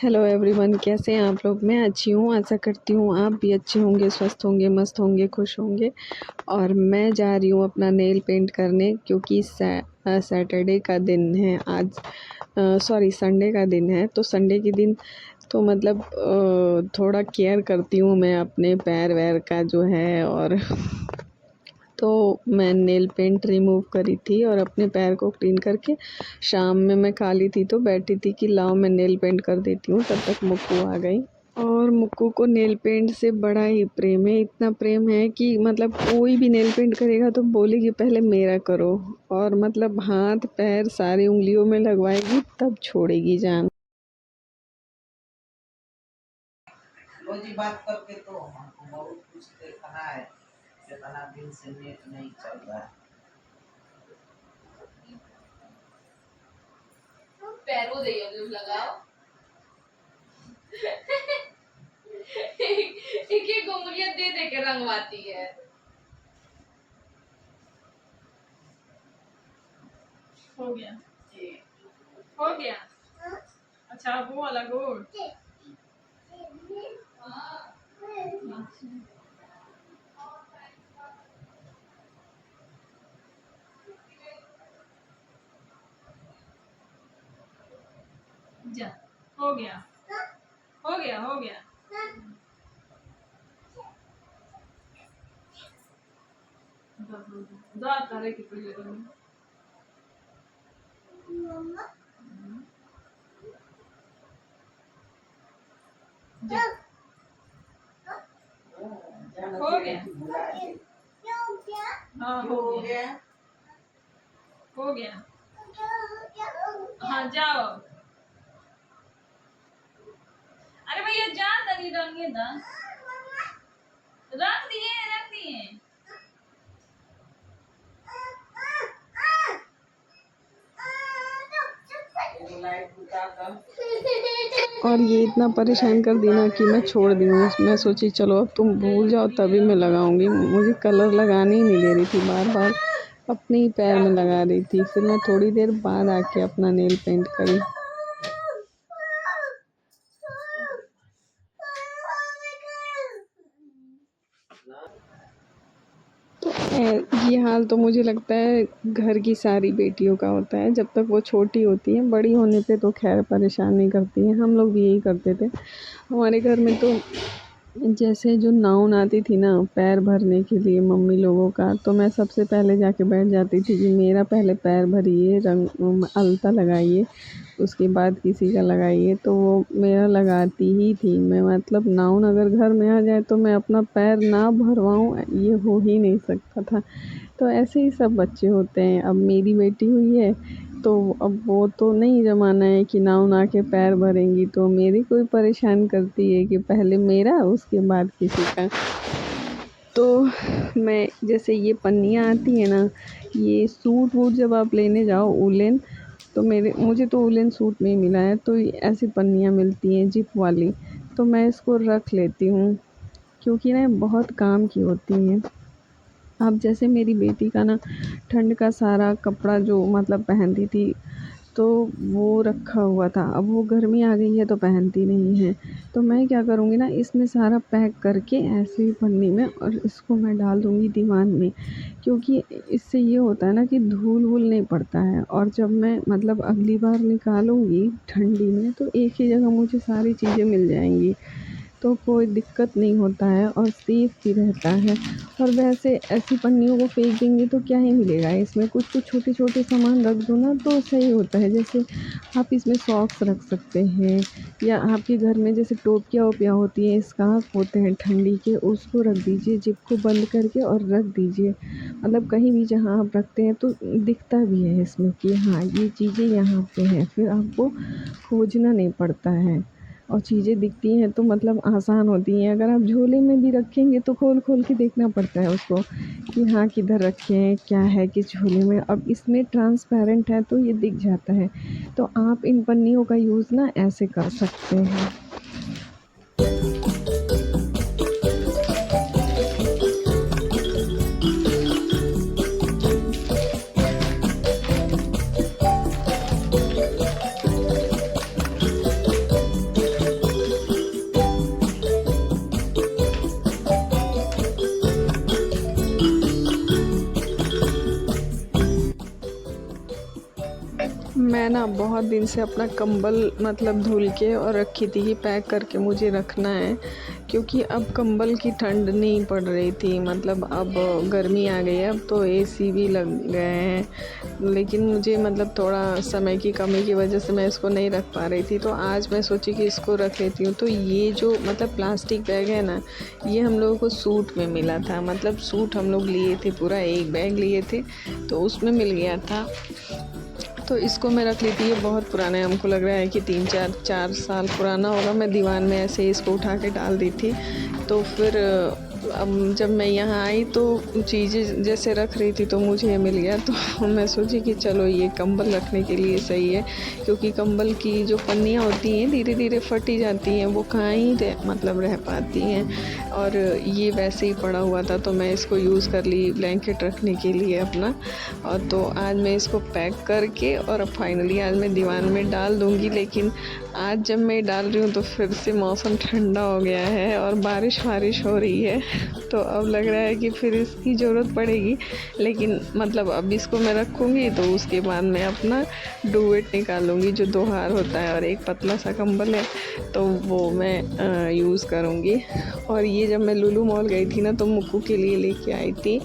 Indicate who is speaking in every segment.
Speaker 1: Hello everyone, कैसे हैं आप लोग। मैं अच्छी हूँ, आशा करती हूँ आप भी अच्छे होंगे, स्वस्थ होंगे, मस्त होंगे, खुश होंगे। और मैं जा रही हूँ अपना नेल पेंट करने, क्योंकि सैटरडे का दिन है आज, सॉरी संडे का दिन है। तो संडे के दिन तो मतलब थोड़ा केयर करती हूँ मैं अपने पैर वैर का जो है। और तो मैं नेल पेंट रिमूव करी थी और अपने पैर को क्लीन करके शाम में मैं खाली थी तो बैठी थी कि लाओ मैं नेल पेंट कर देती हूँ। तब तक मुक्कू आ गई। और मुक्कू को नेल पेंट से बड़ा ही प्रेम है, इतना प्रेम है कि मतलब कोई भी नेल पेंट करेगा तो बोलेगी पहले मेरा करो। और मतलब हाथ पैर सारी उंगलियों में लगवाएगी तब छोड़ेगी जान।
Speaker 2: रोजी बात करके तो हमको बहुत कुछ देखना है। कितना दिन से नेट नहीं चल रहा है।
Speaker 3: पैरों दे लगाओ। एक उंगलियां दे दे के रंगवाती है।
Speaker 4: हो गया हो गया। अच्छा वो वाला गोल जा हो गया हो गया हो गया। दांत तारे की पहले तो जा हो गया। हाँ हो गया हो गया। हाँ जाओ। अरे भैया जा तनी रंगे दा रंग दिए रंग दिए।
Speaker 1: और ये इतना परेशान कर दी ना कि मैं छोड़ दी हूँ। मैं सोची चलो अब तुम भूल जाओ तभी मैं लगाऊंगी। मुझे कलर लगाने ही नहीं दे रही थी, बार बार अपने ही पैर में लगा रही थी। फिर मैं थोड़ी देर बाद आके अपना नेल पेंट करी। ये हाल तो मुझे लगता है घर की सारी बेटियों का होता है। जब तक वो छोटी होती हैं, बड़ी होने पे तो खैर परेशान नहीं करती हैं। हम लोग भी यही करते थे। हमारे घर में तो जैसे जो नाउन आती थी ना पैर भरने के लिए मम्मी लोगों का, तो मैं सबसे पहले जाके बैठ जाती थी कि मेरा पहले पैर भरिए, रंग अलता लगाइए, उसके बाद किसी का लगाइए। तो वो मेरा लगाती ही थी। मैं मतलब नाउन अगर घर में आ जाए तो मैं अपना पैर ना भरवाऊँ ये हो ही नहीं सकता था। तो ऐसे ही सब बच्चे होते हैं। अब मेरी बेटी हुई है तो अब वो तो नहीं ज़माना है कि नाउन आके पैर भरेंगी, तो मेरी कोई परेशान करती है कि पहले मेरा उसके बाद किसी का। तो मैं जैसे ये पन्नियाँ आती हैं ना, ये सूट वूट जब आप लेने जाओ वूलन, तो मुझे तो वूलन सूट में ही मिला है। तो ऐसी पन्नियाँ मिलती हैं जिप वाली, तो मैं इसको रख लेती हूँ क्योंकि ना बहुत काम की होती हैं। अब जैसे मेरी बेटी का ना ठंड का सारा कपड़ा जो मतलब पहनती थी तो वो रखा हुआ था। अब वो गर्मी आ गई है तो पहनती नहीं है। तो मैं क्या करूँगी ना, इसमें सारा पैक करके ऐसे ही पन्नी में और इसको मैं डाल दूँगी दीवान में। क्योंकि इससे ये होता है ना कि धूल वूल नहीं पड़ता है। और जब मैं मतलब अगली बार निकालूँगी ठंडी में तो एक ही जगह मुझे सारी चीज़ें मिल जाएंगी, तो कोई दिक्कत नहीं होता है और सेफ भी रहता है। और वैसे ऐसी पन्नियों को फेंक देंगे तो क्या ही मिलेगा इसमें। कुछ कुछ छोटे छोटे सामान रख दो ना तो सही होता है। जैसे आप इसमें सॉक्स रख सकते हैं, या आपके घर में जैसे टोपियाँ वोपियाँ होती हैं, स्कार्फ होते हैं ठंडी के, उसको रख दीजिए जिप को बंद करके और रख दीजिए। मतलब कहीं भी जहाँ आप रखते हैं तो दिखता भी है इसमें कि हाँ ये चीज़ें यहाँ पे हैं, फिर आपको खोजना नहीं पड़ता है। और चीज़ें दिखती हैं तो मतलब आसान होती हैं। अगर आप झोले में भी रखेंगे तो खोल खोल के देखना पड़ता है उसको कि हाँ किधर रखे हैं, क्या है किस झोले में। अब इसमें ट्रांसपेरेंट है तो ये दिख जाता है। तो आप इन पन्नियों का यूज़ ना ऐसे कर सकते हैं। मैं ना बहुत दिन से अपना कंबल मतलब धुल के और रखी थी कि पैक करके मुझे रखना है, क्योंकि अब कंबल की ठंड नहीं पड़ रही थी। मतलब अब गर्मी आ गई है, अब तो एसी भी लग गए हैं, लेकिन मुझे मतलब थोड़ा समय की कमी की वजह से मैं इसको नहीं रख पा रही थी। तो आज मैं सोची कि इसको रख लेती हूँ। तो ये जो मतलब प्लास्टिक बैग है ना, ये हम लोगों को सूट में मिला था। मतलब सूट हम लोग लिए थे, पूरा एक बैग लिए थे, तो उसमें मिल गया था। तो इसको मैं रख ली थी। ये बहुत पुराना है, हमको लग रहा है कि 3-4 साल पुराना होगा। मैं दीवान में ऐसे ही इसको उठा के डाल दी थी। तो फिर अब जब मैं यहाँ आई तो चीज़ें जैसे रख रही थी तो मुझे ये मिल गया। तो मैं सोची कि चलो ये कंबल रखने के लिए सही है, क्योंकि कंबल की जो पन्नियाँ होती हैं धीरे धीरे फटी जाती हैं, वो कहाँ ही मतलब रह पाती हैं। और ये वैसे ही पड़ा हुआ था तो मैं इसको यूज़ कर ली ब्लैंकेट रखने के लिए अपना। और तो आज मैं इसको पैक करके और अब फाइनली आज मैं दीवान में डाल दूँगी। लेकिन आज जब मैं डाल रही हूँ तो फिर से मौसम ठंडा हो गया है और बारिश हो रही है। तो अब लग रहा है कि फिर इसकी ज़रूरत पड़ेगी। लेकिन मतलब अब इसको मैं रखूँगी तो उसके बाद मैं अपना डुवेट निकालूँगी, जो 2 हार होता है और एक पतला सा कंबल है, तो वो मैं यूज़ करूँगी। और ये जब मैं लुलु मॉल गई थी ना, तो मुक्कू के लिए लेके आई थी।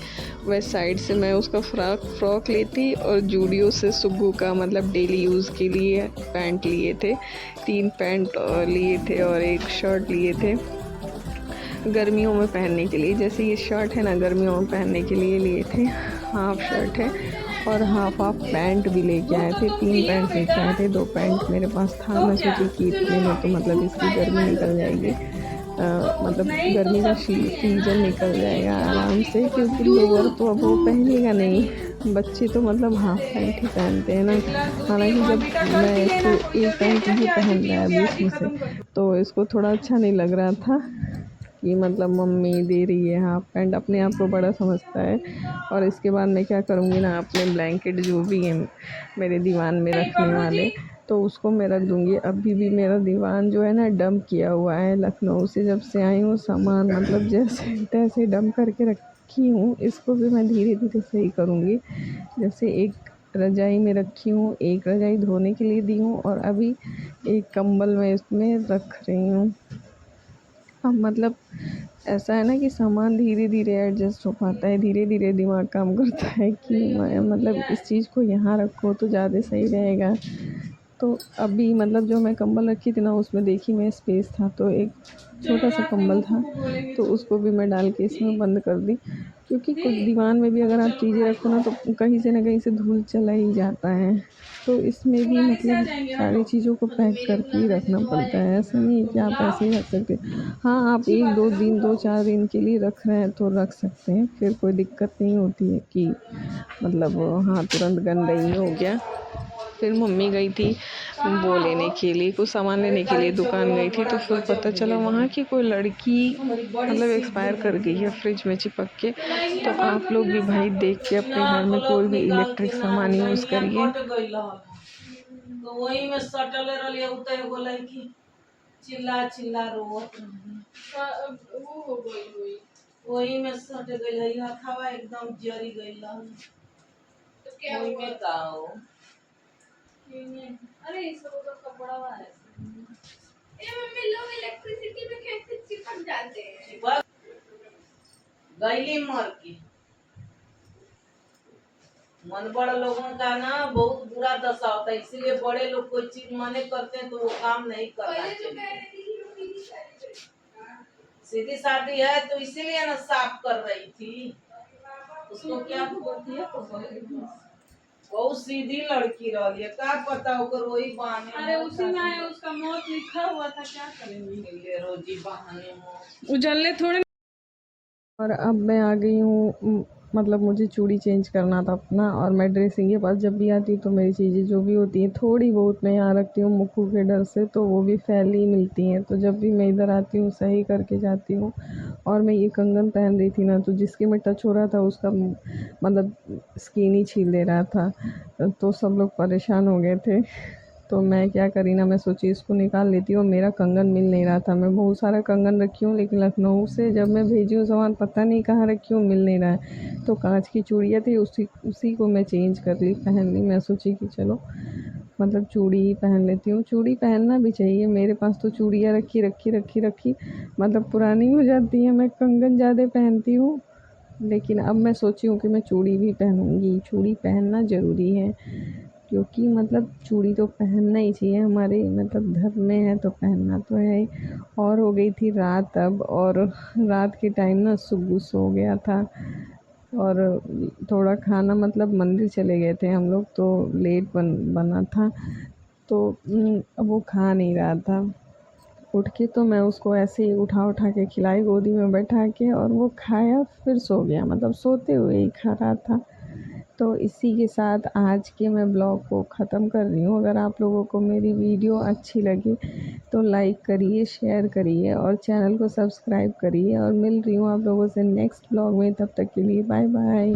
Speaker 1: वेस्ट साइड से मैं उसका फ्रॉक ली थी, और जूडियो से सुग्गू का मतलब डेली यूज़ के लिए पैंट लिए थे। 3 पैंट लिए थे और 1 शर्ट लिए थे गर्मियों में पहनने के लिए। जैसे ये शर्ट है ना, गर्मियों में पहनने के लिए थे। हाफ शर्ट है और हाफ पैंट भी लेके आए थे। 3 पैंट लेके आए थे, 2 पैंट मेरे पास था। मैं सोची कि इतने में तो मतलब इसकी गर्मी निकल जाएगी, मतलब गर्मी का सीजन निकल जाएगा आराम से, क्योंकि लोअर तो अब वो पहनेगा नहीं। बच्चे तो मतलब हाफ पैंट ही पहनते हैं ना। हालांकि जब मैं इसको एक पैंट ही पहन रहा है बीच में से, तो इसको थोड़ा अच्छा नहीं लग रहा था कि मतलब मम्मी दे रही है हाफ पैंट। अपने आप को बड़ा समझता है। और इसके बाद मैं क्या करूँगी ना, अपने ब्लैंकेट जो भी हैं मेरे दीवान में रखने वाले, तो उसको मैं रख दूँगी। अभी भी मेरा दीवान जो है ना डंप किया हुआ है। लखनऊ से जब से आई हूँ सामान मतलब जैसे तैसे डंप करके रखी हूँ। इसको भी मैं धीरे धीरे सही करूँगी। जैसे एक रजाई में रखी हूँ, एक रजाई धोने के लिए दी हूँ, और अभी एक कंबल मैं इसमें रख रही हूँ। अब मतलब ऐसा है ना कि सामान धीरे धीरे एडजस्ट हो पाता है, धीरे धीरे दिमाग काम करता है कि मतलब इस चीज़ को यहाँ रखो तो ज़्यादा सही रहेगा। तो अभी मतलब जो मैं कंबल रखी थी ना, उसमें देखी मैं स्पेस था, तो एक छोटा सा कंबल था, तो उसको भी मैं डाल के इसमें बंद कर दी। क्योंकि कुछ दीवान में भी अगर आप चीज़ें रखो ना, तो कहीं से धूल चला ही जाता है। तो इसमें भी मतलब सारी चीज़ों को पैक करके ही रखना पड़ता है। ऐसा नहीं है कि आप ऐसे ही रख सकते। हाँ, आप 1-2 दिन 2-4 दिन के लिए रख रहे हैं तो रख सकते हैं, फिर कोई दिक्कत नहीं होती है कि मतलब हाँ तुरंत गंदा ही हो गया। फिर मम्मी गई थी वो लेने के लिए, कुछ सामान लेने के लिए दुकान गई थी, तो फिर पता चला वहाँ की कोई लड़की मतलब एक्सपायर कर गई है फ्रिज में चिपक के। तो आप लोग भी भाई देख के अपने घर में कोई भी इलेक्ट्रिक सामान यूज़ करिए।
Speaker 2: तो वही में सटल रही उतर एगो लड़की चिल्ला चिल्ला रोवत रही।
Speaker 3: वो हो गई हुई
Speaker 2: वही में सट गई है, हथवा एकदम जरी गई है।
Speaker 3: तो क्या
Speaker 2: वही
Speaker 3: हुआ?
Speaker 2: में का हो
Speaker 3: अरे इस सब का कपड़ा वाला है। ये मम्मी लोग इलेक्ट्रिसिटी में कैसे चिपक जाते हैं?
Speaker 2: चिपक गईली मर की। मन बड़ा लोगों का ना बहुत बुरा दशा होता है, इसलिए बड़े लोग कोई चीज मने करते हैं तो वो काम नहीं करना चाहिए। सीधी शादी है तो इसीलिए ना साफ कर रही थी। उसको क्या बोलती है, बहुत सीधी लड़की रही है, क्या पता होकर वही बहाने।
Speaker 4: अरे उसी में है, उसका मौत लिखा हुआ था, क्या करेंगे।
Speaker 2: रोजी बहाने हो
Speaker 4: उजलने थोड़े।
Speaker 1: और अब मैं आ गई हूँ, मतलब मुझे चूड़ी चेंज करना था अपना। और मैं ड्रेसिंग के पास जब भी आती हूँ तो मेरी चीज़ें जो भी होती हैं थोड़ी बहुत मैं यहाँ रखती हूँ मुक्कू के डर से, तो वो भी फैली मिलती हैं। तो जब भी मैं इधर आती हूँ सही करके जाती हूँ। और मैं ये कंगन पहन रही थी ना, तो जिसके में टच हो रहा था उसका मतलब स्किन ही छील दे रहा था, तो सब लोग परेशान हो गए थे। तो मैं क्या करी ना, मैं सोची इसको निकाल लेती हूँ। मेरा कंगन मिल नहीं रहा था। मैं बहुत सारा कंगन रखी हूँ, लेकिन लखनऊ से जब मैं भेजी हूँ सामान पता नहीं कहाँ रखी हूँ, मिल नहीं रहा है। तो कांच की चूड़ियाँ थी, उसी को मैं चेंज कर ली, पहन ली। मैं सोची कि चलो मतलब चूड़ी ही पहन लेती हूँ। चूड़ी पहनना भी चाहिए, मेरे पास तो चूड़ियाँ रखी मतलब पुरानी हो जाती हैं। मैं कंगन ज़्यादा पहनती हूँ, लेकिन अब मैं सोची हूँ कि मैं चूड़ी भी पहनूँगी। चूड़ी पहनना ज़रूरी है, क्योंकि मतलब चूड़ी तो पहनना ही चाहिए, हमारे मतलब धर्म में है तो पहनना तो है ही। और हो गई थी रात अब, और रात के टाइम ना सुबह सो गया था, और थोड़ा खाना मतलब मंदिर चले गए थे हम लोग, तो लेट बना था, तो वो खा नहीं रहा था। उठ के तो मैं उसको ऐसे ही उठा के खिलाई गोदी में बैठा के, और वो खाया फिर सो गया, मतलब सोते हुए ही खा रहा था। तो इसी के साथ आज के मैं ब्लॉग को ख़त्म कर रही हूँ। अगर आप लोगों को मेरी वीडियो अच्छी लगी तो लाइक करिए, शेयर करिए और चैनल को सब्सक्राइब करिए, और मिल रही हूँ आप लोगों से नेक्स्ट ब्लॉग में। तब तक के लिए बाय बाय।